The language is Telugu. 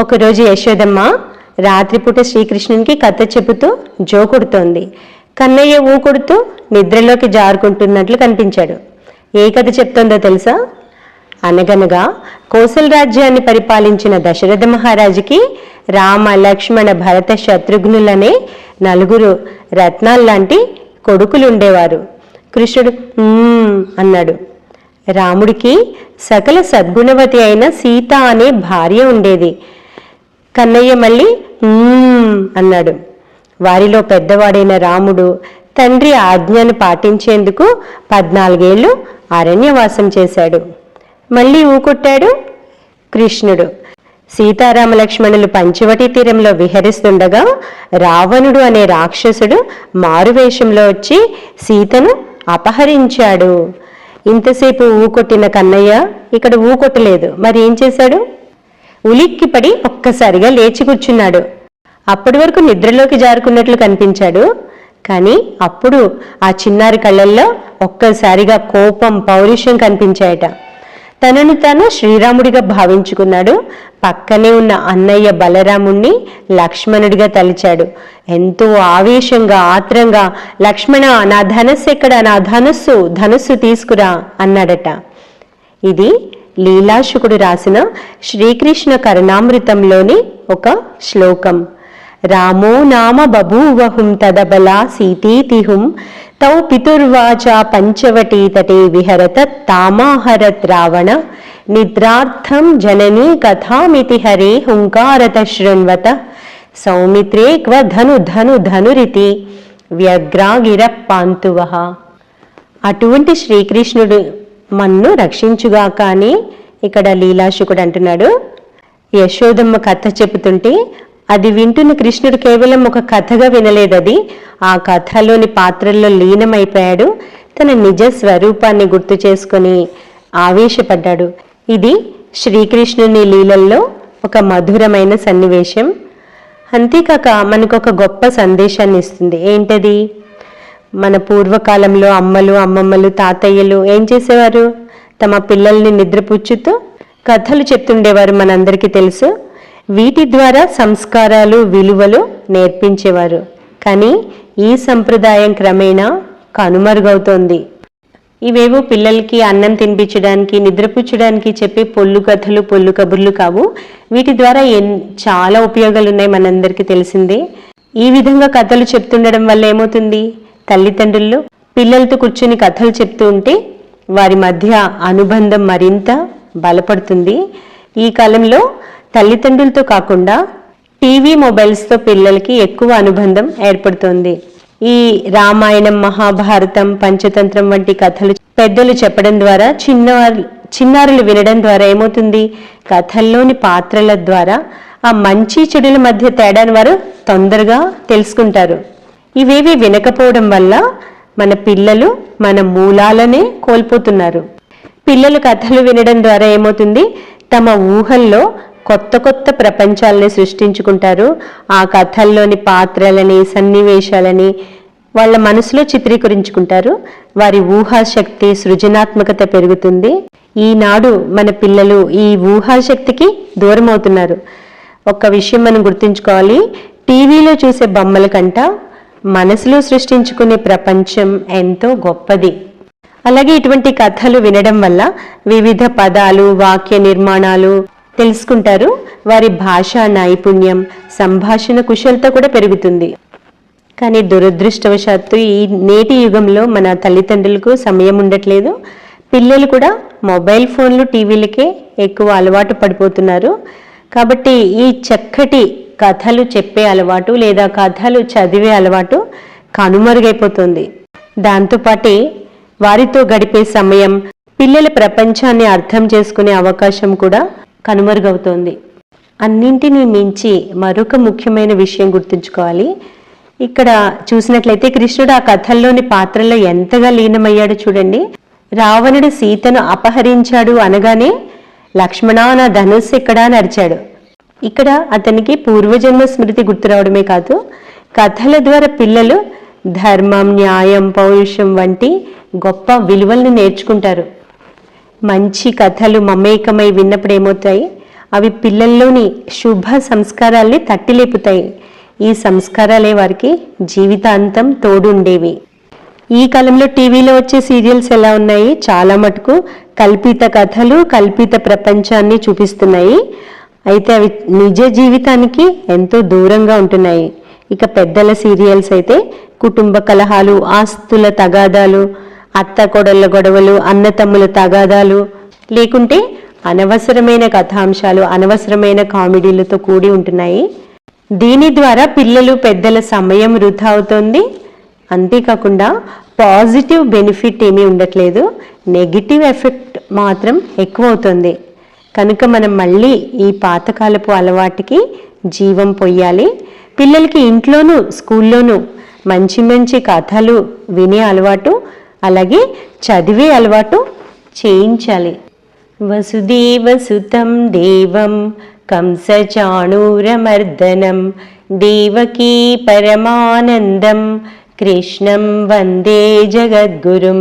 ఒకరోజు యశోదమ్మ రాత్రిపూట శ్రీకృష్ణునికి కథ చెబుతూ జోకొడుతోంది. కన్నయ్య ఊకొడుతూ నిద్రలోకి జారుకుంటున్నట్లు కనిపించాడు. ఏ కథ చెప్తోందో తెలుసా? అనగనగా కోసల రాజ్యాన్ని పరిపాలించిన దశరథ మహారాజుకి రామ, లక్ష్మణ, భరత, శత్రుఘ్నులనే 4 రత్నాల్లాంటి కొడుకులుండేవారు. కృష్ణుడు అన్నాడు. రాముడికి సకల సద్గుణవతి అయిన సీత అనే భార్య ఉండేది. కన్నయ్య మళ్ళీ అన్నాడు. వారిలో పెద్దవాడైన రాముడు తండ్రి ఆజ్ఞను పాటించేందుకు 14 ఏళ్ళు అరణ్యవాసం చేశాడు. మళ్ళీ ఊకొట్టాడు కృష్ణుడు. సీతారామ లక్ష్మణులు పంచవటి తీరంలో విహరిస్తుండగా రావణుడు అనే రాక్షసుడు మారువేషంలో వచ్చి సీతను అపహరించాడు. ఇంతసేపు ఊకొట్టిన కన్నయ్య ఇక్కడ ఊకొట్టలేదు. మరి ఏం చేశాడు? ఉలిక్కిపడి ఒక్కసారిగా లేచి కూర్చున్నాడు. అప్పటి వరకు నిద్రలోకి జారుకున్నట్లు కనిపించాడు. కానీ అప్పుడు ఆ చిన్నారి కళ్ళల్లో ఒక్కసారిగా కోపం, పౌరుషం కనిపించాయట. తనను తాను శ్రీరాముడిగా భావించుకున్నాడు. పక్కనే ఉన్న అన్నయ్య బలరాముణ్ణి లక్ష్మణుడిగా తలిచాడు. ఎంతో ఆవేశంగా, ఆత్రంగా, లక్ష్మణ, నా ధనస్సు ఎక్కడ? నా ధనస్సు తీసుకురా అన్నాడట. ఇది లీలాశుకుడు రాసిన శ్రీకృష్ణ కరుణామృతంలోని ఒక శ్లోకం. రామో నామ బభూవహుం తదబలా సీతీతిహుం తౌ పితుర్వాచ పంచవటీ తటే విహరత తామాహరత్ రావణ నిద్రార్థం జననీ కథామితి హరే హుంకారత శృణ్వత సౌమిత్రే క్వ ధను ధను ధనురితి వ్యగ్రాగిర పాంతువః. అటువంటి శ్రీకృష్ణుడు మన్ను రక్షించుగా. కానీ ఇక్కడ లీలాశుకుడు అంటున్నాడు, యశోదమ్మ కథ చెబుతుంటే అది వింటున్న కృష్ణుడు కేవలం ఒక కథగా వినలేదది. ఆ కథలోని పాత్రల్లో లీనమైపోయాడు. తన నిజ స్వరూపాన్ని గుర్తు చేసుకొని ఆవేశపడ్డాడు. ఇది శ్రీకృష్ణుని లీలల్లో ఒక మధురమైన సన్నివేశం. అంతేకాక మనకు ఒక గొప్ప సందేశాన్ని ఇస్తుంది. ఏంటది? మన పూర్వకాలంలో అమ్మలు, అమ్మమ్మలు, తాతయ్యలు ఏం చేసేవారు? తమ పిల్లల్ని నిద్రపుచ్చుతూ కథలు చెప్తుండేవారు. మనందరికీ తెలుసు. వీటి ద్వారా సంస్కారాలు, విలువలు నేర్పించేవారు. కానీ ఈ సంప్రదాయం క్రమేణా కనుమరుగవుతోంది. ఇవేవో పిల్లలకి అన్నం తినిపించడానికి, నిద్రపుచ్చడానికి చెప్పే పొల్లు కథలు, పొల్లు కబుర్లు కావు. వీటి ద్వారా చాలా ఉపయోగాలు ఉన్నాయి, మనందరికీ తెలిసిందే. ఈ విధంగా కథలు చెప్తుండడం వల్ల ఏమవుతుంది? తల్లిదండ్రులు పిల్లలతో కూర్చుని కథలు చెప్తూ ఉంటే వారి మధ్య అనుబంధం మరింత బలపడుతుంది. ఈ కాలంలో తల్లిదండ్రులతో కాకుండా టీవీ, మొబైల్స్తో పిల్లలకి ఎక్కువ అనుబంధం ఏర్పడుతోంది. ఈ రామాయణం, మహాభారతం, పంచతంత్రం వంటి కథలు పెద్దలు చెప్పడం ద్వారా చిన్నారులు వినడం ద్వారా ఏమవుతుంది? కథల్లోని పాత్రల ద్వారా ఆ మంచి చెడుల మధ్య తేడాను వారు తొందరగా తెలుసుకుంటారు. ఇవేవి వినకపోవడం వల్ల మన పిల్లలు మన మూలాలనే కోల్పోతున్నారు. పిల్లలు కథలు వినడం ద్వారా ఏమవుతుంది? తమ ఊహల్లో కొత్త కొత్త ప్రపంచాలని సృష్టించుకుంటారు. ఆ కథల్లోని పాత్రలని, సన్నివేశాలని వాళ్ళ మనసులో చిత్రీకరించుకుంటారు. వారి ఊహాశక్తి, సృజనాత్మకత పెరుగుతుంది. ఈనాడు మన పిల్లలు ఈ ఊహాశక్తికి దూరం అవుతున్నారు. ఒక్క విషయం మనం గుర్తుంచుకోవాలి. టీవీలో చూసే బొమ్మల కంట మనసులో సృష్టించుకునే ప్రపంచం ఎంతో గొప్పది. అలాగే ఇటువంటి కథలు వినడం వల్ల వివిధ పదాలు, వాక్య నిర్మాణాలు తెలుసుకుంటారు. వారి భాషా నైపుణ్యం, సంభాషణ కుశలత కూడా పెరుగుతుంది. కానీ దురదృష్టవశాత్తు ఈ నేటి యుగంలో మన తల్లిదండ్రులకు సమయం ఉండట్లేదు. పిల్లలు కూడా మొబైల్ ఫోన్లు, టీవీలకే ఎక్కువ అలవాటు పడిపోతున్నారు. కాబట్టి ఈ చక్కటి కథలు చెప్పే అలవాటు లేదా కథలు చదివే అలవాటు కనుమరుగైపోతుంది. దాంతోపాటే వారితో గడిపే సమయం, పిల్లల ప్రపంచాన్ని అర్థం చేసుకునే అవకాశం కూడా కనుమరుగవుతోంది. అన్నింటినీ మించి మరొక ముఖ్యమైన విషయం గుర్తుంచుకోవాలి. ఇక్కడ చూసినట్లయితే కృష్ణుడు ఆ కథల్లోని పాత్రలో ఎంతగా లీనమయ్యాడు చూడండి. రావణుడు సీతను అపహరించాడు అనగానే లక్ష్మణ, నా ధనుస్సు ఎక్కడా అని అరిచాడు. ఇక్కడ అతనికి పూర్వజన్మ స్మృతి గుర్తు రావడమే కాదు, కథల ద్వారా పిల్లలు ధర్మం, న్యాయం, పౌరుషం వంటి గొప్ప విలువల్ని నేర్చుకుంటారు. మంచి కథలు మమేకమై విన్నప్పుడు ఏమవుతాయి? ఆ అవి పిల్లల్లోని శుభ సంస్కారాల్ని తట్టిలేపుతాయి. ఈ సంస్కారాలే వారికి జీవితాంతం తోడుండేవి. ఈ కాలంలో టీవీలో వచ్చే సీరియల్స్ ఎలా ఉన్నాయి? చాలా మటుకు కల్పిత కథలు, కల్పిత ప్రపంచాన్ని చూపిస్తున్నాయి. అయితే అవి నిజ జీవితానికి ఎంతో దూరంగా ఉంటున్నాయి. ఇక పెద్దల సీరియల్స్ అయితే కుటుంబ కలహాలు, ఆస్తుల తగాదాలు, అత్త కోడళ్ళ గొడవలు, అన్నతమ్ముల తగాదాలు, లేకుంటే అనవసరమైన కథాంశాలు, అనవసరమైన కామెడీలతో కూడి ఉంటున్నాయి. దీని ద్వారా పిల్లలు పెద్దల సమయం వృధా అవుతుంది. అంతేకాకుండా పాజిటివ్ బెనిఫిట్ ఏమీ ఉండట్లేదు, నెగిటివ్ ఎఫెక్ట్ మాత్రం ఎక్కువ అవుతుంది. కనుక మనం మళ్ళీ ఈ పాతకాలపు అలవాటుకి జీవం పొయ్యాలి. పిల్లలకి ఇంట్లోనూ స్కూల్లోనూ మంచి మంచి కథలు వినే అలవాటు, అలాగే చదివే అలవాటు చేయించాలి. వసుదేవసుతం దేవం కంసచాణూరమర్దనం దేవకీ పరమానందం కృష్ణం వందే జగద్గురుం.